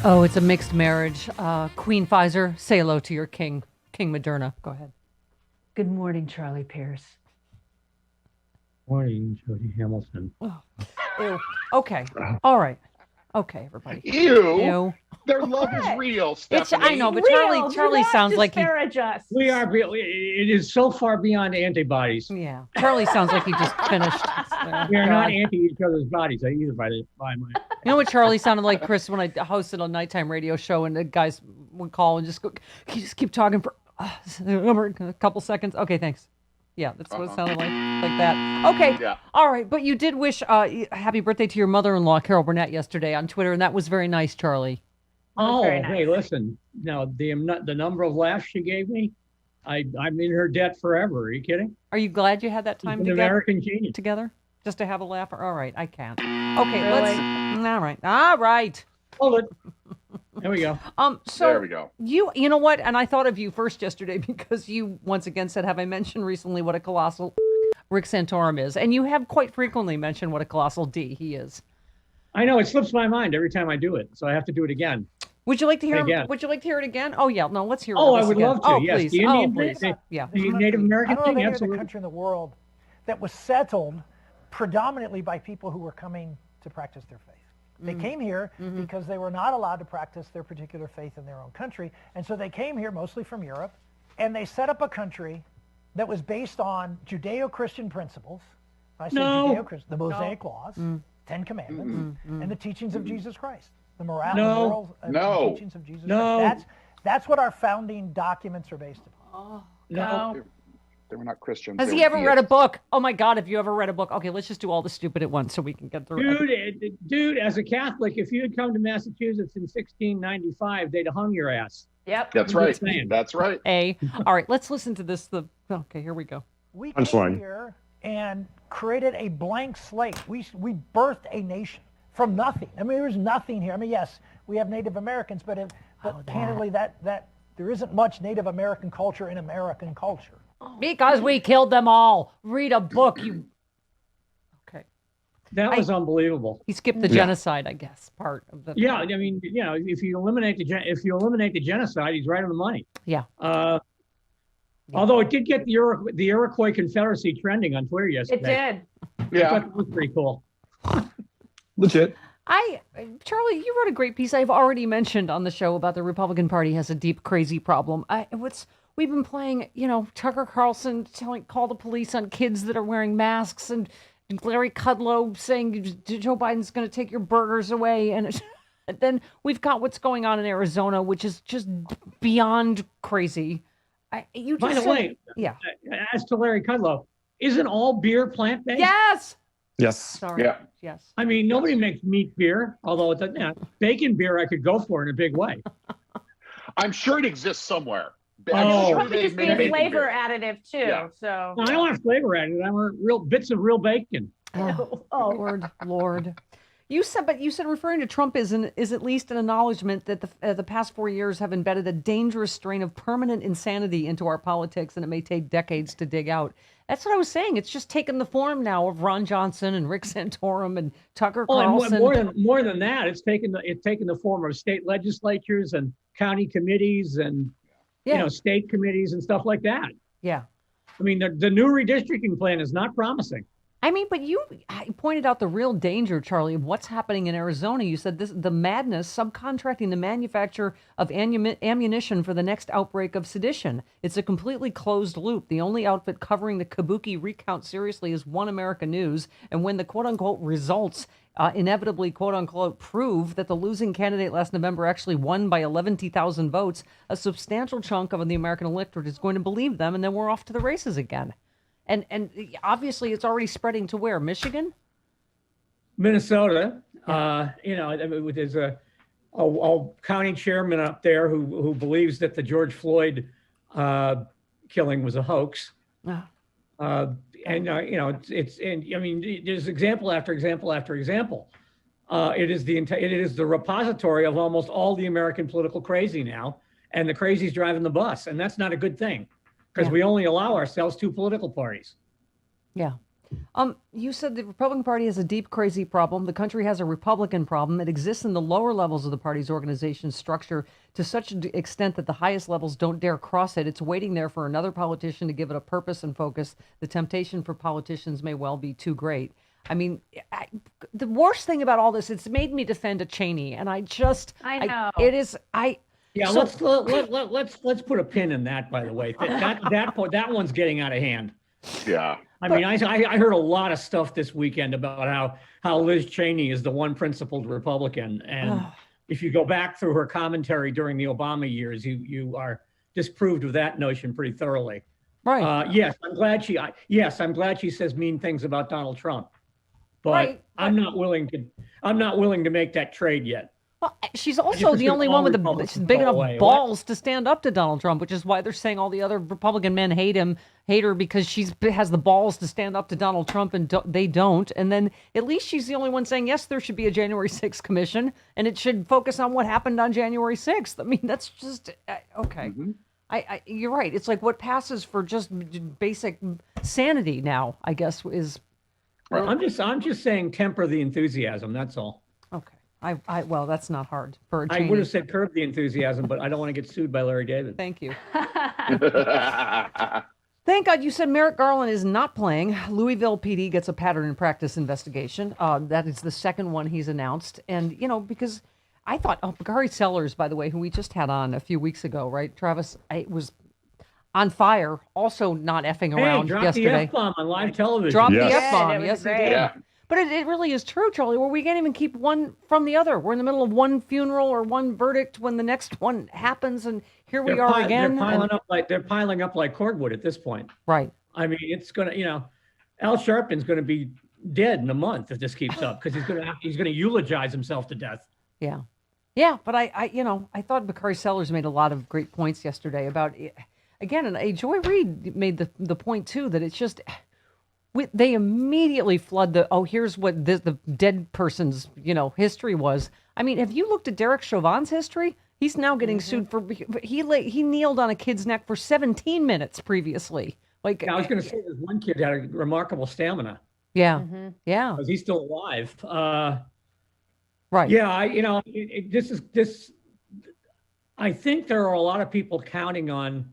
Oh, it's a mixed marriage. Queen Pfizer, say hello to your king, King Moderna. Go ahead. Good morning, Charlie Pierce. Morning, Jody Hamilton. Oh. Ew. Okay. All right. Okay, everybody. Ew. Their love is real, Stephanie. I know, but Real, Charlie sounds like he. Disparage us. We are. It is so far beyond antibodies. Yeah, Charlie sounds like he just finished. We are not anti each other's bodies. Either by my. You know what Charlie sounded like, Chris, when I hosted a nighttime radio show, and the guys would call and just go, "Can you just keep talking for a couple seconds?" Okay, thanks. Yeah, that's what it sounded like that. Okay, Yeah. All right, but you did wish happy birthday to your mother-in-law, Carol Burnett, yesterday on Twitter, and that was very nice, Charlie. Oh, very nice. Hey, listen. Now the number of laughs she gave me, I'm in her debt forever. Are you kidding? Are you glad you had that time She's an American genius. together? Just to have a laugh? All right, I can't. Okay, Really? All right. Hold it. There we go. So There we go. You know what? And I thought of you first yesterday because you once again said, have I mentioned recently what a colossal Rick Santorum is? And you have quite frequently mentioned what a colossal D he is. I know it slips my mind every time I do it, so I have to do it again. Would you like to hear Again. Would you like to hear it again? Oh yeah, no, let's hear it. Oh, I this would again. love to. Oh, Yes, please. the Indian please. thing. Yeah. The Native American I don't know thing, of any other absolutely. country in the world that was settled predominantly by people who were coming to practice their faith. They came here because they were not allowed to practice their particular faith in their own country, and so they came here mostly from Europe, and they set up a country that was based on Judeo-Christian principles. I say Judeo-Christian, the Mosaic Laws, Ten Commandments, and the teachings of Jesus Christ. The morale, morals, and teachings of Jesus Christ. That's what our founding documents are based upon. No. They were not Christians. Has they he were ever read a book? Oh my God, have you ever read a book? Okay, let's just do all the stupid at once so we can get through it. Dude, as a Catholic, if you had come to Massachusetts in 1695, they'd have hung your ass. Yep. That's right. That's right. All right, let's listen to this. Okay, here we go. We came here and created a blank slate. We birthed a nation from nothing. I mean, there's nothing here. I mean, yes, we have Native Americans, but candidly, that there isn't much Native American culture in American culture. Because we killed them all. Read a book, you. Okay. That was unbelievable. He skipped the genocide, I guess, part of the. Yeah, I mean, if you eliminate the genocide, he's right on the money. Yeah. Although it did get the Iroquois Confederacy trending on Twitter yesterday. It did. Yeah. That was pretty cool. Legit. Charlie, you wrote a great piece I've already mentioned on the show about the Republican Party has a deep, crazy problem. We've been playing, Tucker Carlson call the police on kids that are wearing masks, and Larry Kudlow saying Joe Biden's going to take your burgers away. And then we've got what's going on in Arizona, which is just beyond crazy. By the way, as to Larry Kudlow, isn't all beer plant-based? Yes. Yes. Sorry. Yeah. Yes. I mean, nobody makes meat beer, although bacon beer I could go for in a big way. I'm sure it exists somewhere. Probably just be a flavor additive too. Yeah. So No, I don't want flavor additive. I want real bits of real bacon. Oh, Lord. You said referring to Trump is at least an acknowledgement that the past 4 years have embedded a dangerous strain of permanent insanity into our politics, and it may take decades to dig out. That's what I was saying. It's just taken the form now of Ron Johnson and Rick Santorum and Tucker Carlson. More than that, it's taken the form of state legislatures and county committees and state committees and stuff like that. Yeah. I mean, the new redistricting plan is not promising. I mean, but you pointed out the real danger, Charlie, of what's happening in Arizona. You said the madness, subcontracting the manufacture of ammunition for the next outbreak of sedition. It's a completely closed loop. The only outfit covering the Kabuki recount seriously is One America News. And when the quote-unquote results inevitably, quote-unquote, prove that the losing candidate last November actually won by 11,000 votes, a substantial chunk of the American electorate is going to believe them, and then we're off to the races again. And obviously, it's already spreading to where? Michigan? Minnesota. There's a county chairman up there who believes that the George Floyd killing was a hoax. and you know, and I mean, there's example after example after example. It is the repository of almost all the American political crazy now, and the crazy's driving the bus, and that's not a good thing, because we only allow ourselves 2 political parties. Yeah. You said the Republican Party has a deep, crazy problem. The country has a Republican problem. It exists in the lower levels of the party's organization structure to such an extent that the highest levels don't dare cross it. It's waiting there for another politician to give it a purpose and focus. The temptation for politicians may well be too great. I mean, the worst thing about all this, it's made me defend a Cheney, and I know it is. Yeah, so, let's put a pin in that. By the way, that one's getting out of hand. Yeah. I mean, I heard a lot of stuff this weekend about how Liz Cheney is the one principled Republican, and if you go back through her commentary during the Obama years, you are disproved of that notion pretty thoroughly. Right. Yes, I'm glad she says mean things about Donald Trump, but right. I'm not willing to make that trade yet. Well, she's also the only one with the big enough balls to stand up to Donald Trump, which is why they're saying all the other Republican men hate her because she has the balls to stand up to Donald Trump, and they don't. And then at least she's the only one saying, yes, there should be a January 6th commission, and it should focus on what happened on January 6th. I mean, that's just, okay. Mm-hmm. You're right. It's like what passes for just basic sanity now, I guess, is. Right. I'm just saying temper the enthusiasm. That's all. Okay. Well, that's not hard for a I would have said curb the enthusiasm, but I don't want to get sued by Larry David. Thank you. Thank God you said Merrick Garland is not playing. Louisville PD gets a pattern and practice investigation. That is the second one he's announced. And, because I thought, Bakari Sellers, by the way, who we just had on a few weeks ago, right, Travis, it was on fire, also not effing around yesterday. Dropped the F-bomb on live television. Dropped the F-bomb, yes, he did. Yeah. But it really is true, Charlie, where we can't even keep one from the other. We're in the middle of one funeral or one verdict when the next one happens, and here we are again. They're piling up like cordwood at this point. Right. I mean, it's gonna, Al Sharpton's gonna be dead in a month if this keeps up, because he's gonna eulogize himself to death. Yeah, yeah. But I thought Bakari Sellers made a lot of great points yesterday about, again, and Joy Reid made the point too that it's just. They immediately flood here's what the dead person's, history was. I mean, have you looked at Derek Chauvin's history? He's now getting sued for, he kneeled on a kid's neck for 17 minutes previously. Like, I was going to say this one kid had a remarkable stamina. Yeah. Mm-hmm. Yeah. Because he's still alive. Right. Yeah. I think there are a lot of people counting on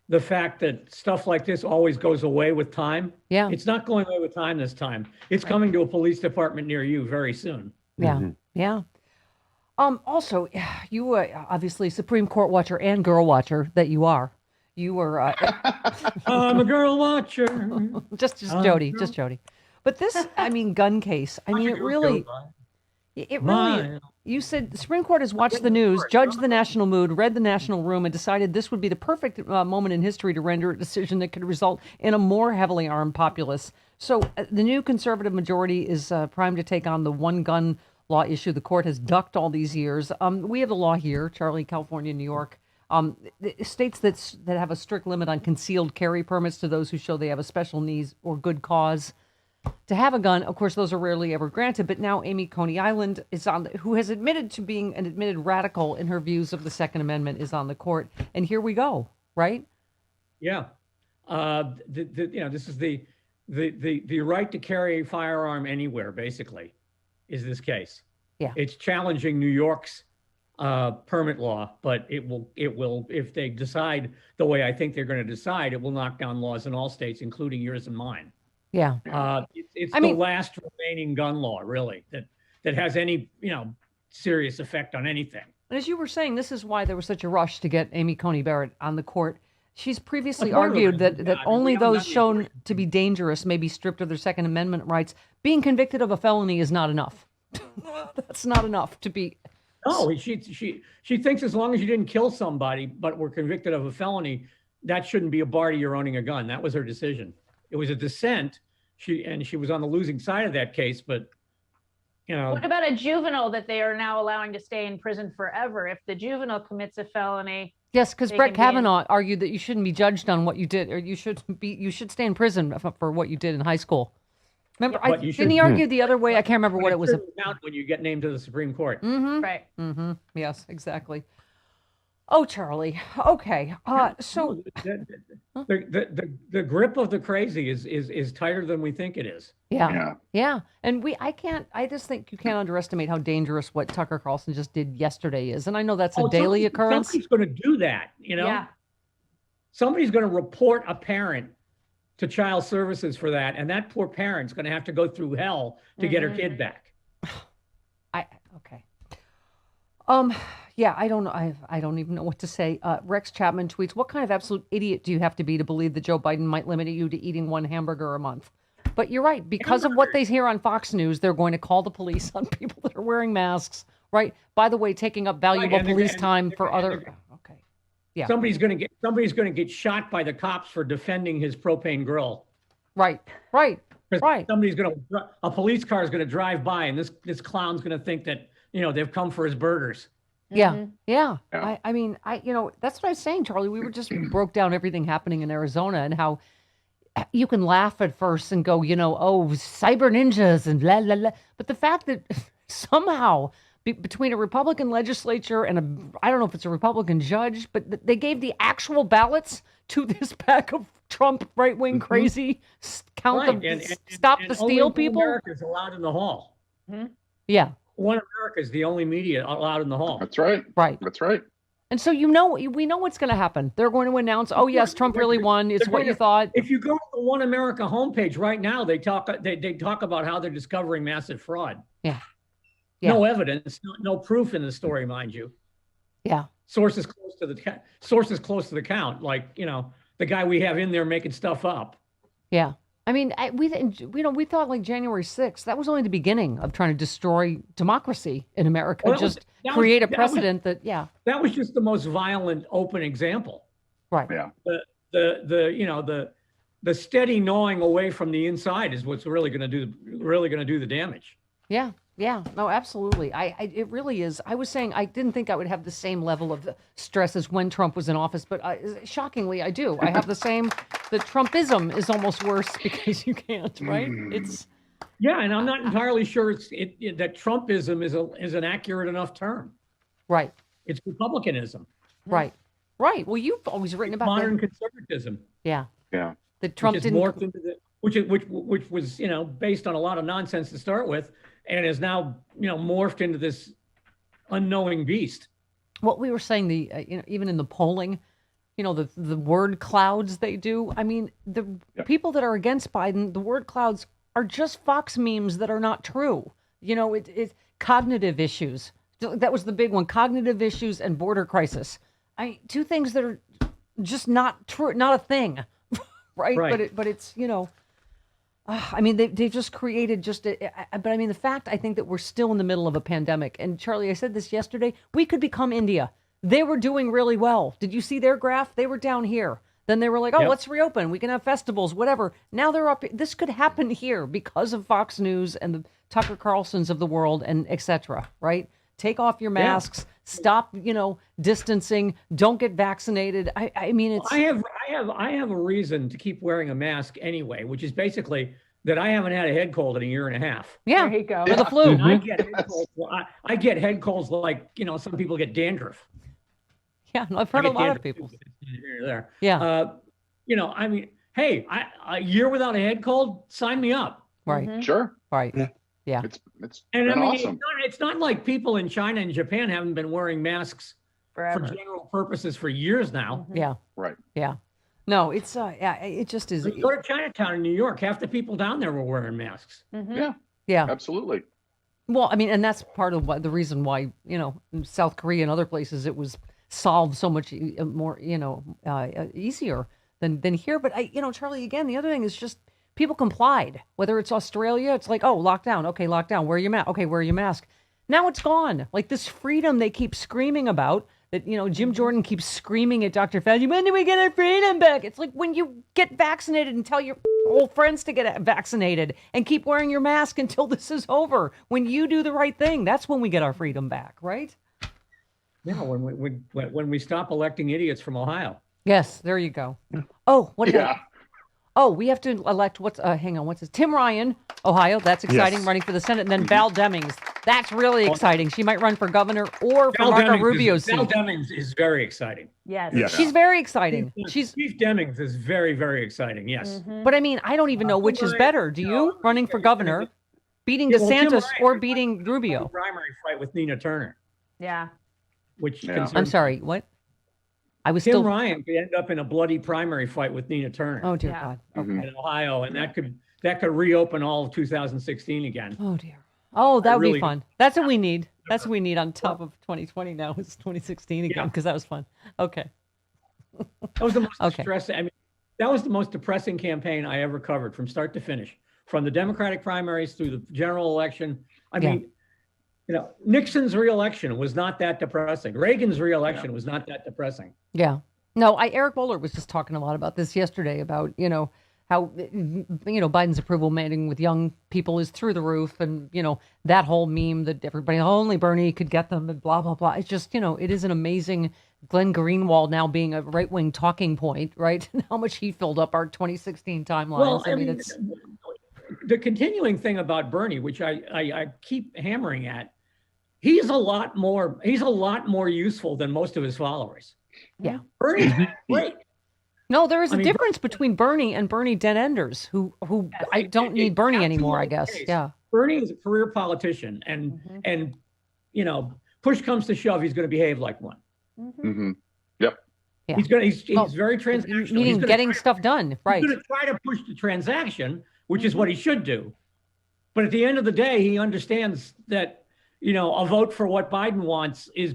the fact that stuff like this always goes away with time. Yeah. It's not going away with time this time. It's coming to a police department near you very soon. Yeah. Mm-hmm. Yeah. Also, you obviously Supreme Court watcher and girl watcher that you are. You were. I'm a girl watcher. just Jody. But this, gun case. It really. You said the Supreme Court has watched the news, judged the national mood, read the national room, and decided this would be the perfect moment in history to render a decision that could result in a more heavily armed populace. So the new conservative majority is primed to take on the one-gun law issue the court has ducked all these years. We have the law here, Charlie, California, New York. States that have a strict limit on concealed carry permits to those who show they have a special needs or good cause to have a gun. Of course, those are rarely ever granted. But now Amy Coney Island who has admitted to being an admitted radical in her views of the Second Amendment, is on the court. And here we go, right? Yeah. This is the right to carry a firearm anywhere, basically, is this case. Yeah. It's challenging New York's permit law, but it will, if they decide the way I think they're going to decide, it will knock down laws in all states, including yours and mine. Yeah. It's the last remaining gun law, really, that has any, serious effect on anything. And as you were saying, this is why there was such a rush to get Amy Coney Barrett on the court. She's previously argued that only those shown to be dangerous may be stripped of their Second Amendment rights. Being convicted of a felony is not enough. That's not enough to be. No, she thinks as long as you didn't kill somebody but were convicted of a felony, that shouldn't be a bar to your owning a gun. That was her decision. It was a dissent. She was on the losing side of that case, but What about a juvenile that they are now allowing to stay in prison forever? If the juvenile commits a felony, Yes, because They Brett can be in- Kavanaugh argued that you shouldn't be judged on what you did, or you should stay in prison for what you did in high school. Remember, But you didn't he should- argue the other way? I can't remember But what it was. shouldn't count when you get named to the Supreme Court. Right. Mm-hmm. Yes, exactly. Oh, Charlie. Okay. So The grip of the crazy is tighter than we think it is. yeah. And I just think you can't underestimate how dangerous what Tucker Carlson just did yesterday is. And I know that's a daily occurrence. Somebody's going to do that, you know? Yeah. Somebody's going to report a parent to child services for that, and that poor parent's going to have to go through hell to get her kid back. Okay. Yeah, I don't know. I don't even know what to say. Rex Chapman tweets, "What kind of absolute idiot do you have to be to believe that Joe Biden might limit you to eating one hamburger a month?" But you're right. Because of what they hear on Fox News, they're going to call the police on people that are wearing masks, right? By the way, taking up valuable police time for other... Okay. Yeah. Somebody's going to get shot by the cops for defending his propane grill. Right. A police car is going to drive by, and this clown's going to think that, they've come for his burgers. Yeah. I mean, that's what I was saying, Charlie. We were just broke down everything happening in Arizona and how you can laugh at first and go, oh, cyber ninjas and blah, blah, blah. But the fact that somehow between a Republican legislature and I don't know if it's a Republican judge, but they gave the actual ballots to this pack of Trump right-wing crazy stop the steal people. One America is allowed in the hall. Yeah. One America is the only media allowed in the hall. That's right. Right. That's right. And so we know what's going to happen. They're going to announce, oh yes, Trump really won. It's what you thought. If you go to the One America homepage right now, they talk about how they're discovering massive fraud. Yeah. No evidence, no proof in the story, mind you. Yeah. Sources close to the count, like the guy we have in there making stuff up. Yeah. I mean, we thought like January 6th, that was only the beginning of trying to destroy democracy in America. Well, create a precedent that. That was just the most violent open example. Right. Yeah. The steady gnawing away from the inside is what's really going to do the damage. Yeah. Yeah, no, absolutely. It really is. I was saying I didn't think I would have the same level of stress as when Trump was in office, but shockingly, I do. I have the same. The Trumpism is almost worse because you can't, right? It's. Yeah, and I'm not entirely sure that Trumpism is an accurate enough term. Right. It's republicanism. Right. Well, you've always written about modern conservatism. Yeah. Yeah. The Trump didn't. Morphed into which was based on a lot of nonsense to start with. And is now, morphed into this unknowing beast. What we were saying, even in the polling, the word clouds they do. I mean, the people that are against Biden, the word clouds are just Fox memes that are not true. It's cognitive issues. That was the big one: cognitive issues and border crisis. Two things that are just not true, not a thing, right? But it's I mean, they've just created but I mean, the fact, I think that we're still in the middle of a pandemic. And Charlie, I said this yesterday, we could become India. They were doing really well. Did you see their graph? They were down here. Then they were like, let's reopen. We can have festivals, whatever. Now they're up. This could happen here because of Fox News and the Tucker Carlsons of the world and et cetera, right? Take off your masks. Stop, distancing. Don't get vaccinated. I mean, it's. I have a reason to keep wearing a mask anyway, which is basically that I haven't had a head cold in a year and a half. Yeah, there you go. Or the flu. And I get head colds like some people get dandruff. Yeah, I've heard a lot of people. There. Yeah. I mean, hey, a year without a head cold, sign me up. Right. Sure. Right. Yeah. It's And been I mean, awesome. it's not like people in China and Japan haven't been wearing masks Forever. for general purposes for years now. Yeah. Right. Yeah. No, it's it just is. Go to Chinatown in New York. Half the people down there were wearing masks. Yeah. Yeah. Absolutely. Well, I mean, and that's part of the reason why, in South Korea and other places, it was solved so much more, easier than here. But Charlie, again, the other thing is just people complied. Whether it's Australia, it's like, oh, lockdown. Okay, lockdown. Wear your mask. Okay, wear your mask. Now it's gone. Like this freedom they keep screaming about. That, Jim Jordan keeps screaming at Dr. Fauci, when do we get our freedom back? It's like when you get vaccinated and tell your old friends to get vaccinated and keep wearing your mask until this is over. When you do the right thing, that's when we get our freedom back, right? Yeah, when we stop electing idiots from Ohio. Yes, there you go. Oh, what? Yeah. Oh, we have to elect hang on, what's this? Tim Ryan, Ohio. That's exciting, Yes. running for the Senate. And then Val Demings. That's really exciting. She might run for governor or for Val Marco Demings Rubio's Val seat. Demings is very exciting. Yes. Yes. She's very exciting. She's, Chief Demings is very, very exciting. Yes. but I mean, I don't even know which is Ryan, better. Do you? Running for governor, beating Yeah, well, Tim DeSantis, Ryan or could beating Rubio? Primary fight with Nina Turner, Yeah. which Yeah. concerns I'm sorry, what? I was Tim still. Ryan could end up in a bloody primary fight with Nina Turner Oh dear Yeah. God. Mhm. Okay. in Ohio, and that could reopen all of 2016 again. Oh dear. Oh, that would be really- fun. That's what we need. That's what we need on top of 2020 now. It's 2016 again Yeah. because that was fun. Okay. That was the most Okay. stressing. I mean, that was the most depressing campaign I ever covered from start to finish, from the Democratic primaries through the general election. I Yeah. mean, Nixon's reelection was not that depressing. Reagan's reelection was not that depressing. Yeah. No, Eric Bowler was just talking a lot about this yesterday about, how, Biden's approval rating with young people is through the roof, and, that whole meme that everybody, only Bernie could get them, and blah, blah, blah. It's just, it is an amazing Glenn Greenwald now being a right-wing talking point, right? And how much he filled up our 2016 timelines. Well, I mean, it's, the continuing thing about Bernie, which I keep hammering at, he's a lot more useful than most of his followers. yeah. Bernie's great. No, there is a I mean, difference between Bernie and Bernie Den Enders, who I don't need Bernie anymore, I guess. case. Yeah. Bernie is a career politician, and push comes to shove, he's going to behave like one. Mm-hmm. Yeah. He's Well, very transactional. Meaning He's gonna getting try- stuff done, right? He's going to try to push the transaction, which is what he should do. But at the end of the day, he understands that a vote for what Biden wants is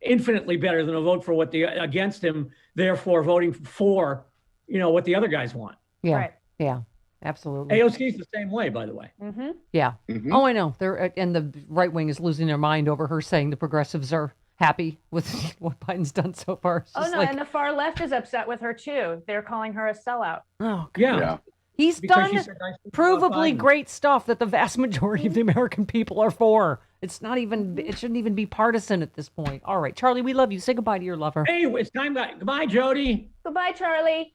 infinitely better than a vote for what against him. Therefore, voting for what the other guys want. Yeah. Right. Yeah. Absolutely. AOC's the same way, by the way. Mm-hmm. Yeah. Mhm. Oh, I know. And the right wing is losing their mind over her saying the progressives are happy with what Biden's done so far. It's Oh just no, like, and the far left is upset with her too. They're calling her a sellout. oh, God. Yeah. Yeah. He's Because she done said nice things about provably Biden. great stuff that the vast majority of the American people are for. It's not even. It shouldn't even be partisan at this point. All right, Charlie, we love you. Say goodbye to your lover. Hey, it's time. Goodbye, Jody. Goodbye, Charlie.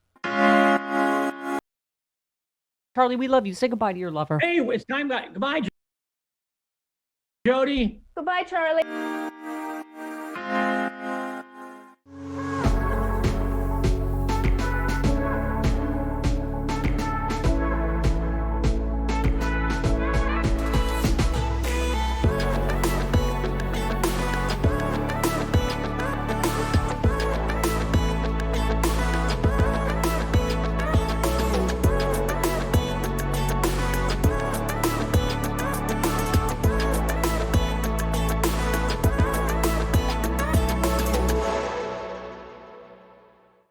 Charlie, we love you. Say goodbye to your lover. Hey, it's time. Goodbye, Jody. Goodbye, Charlie.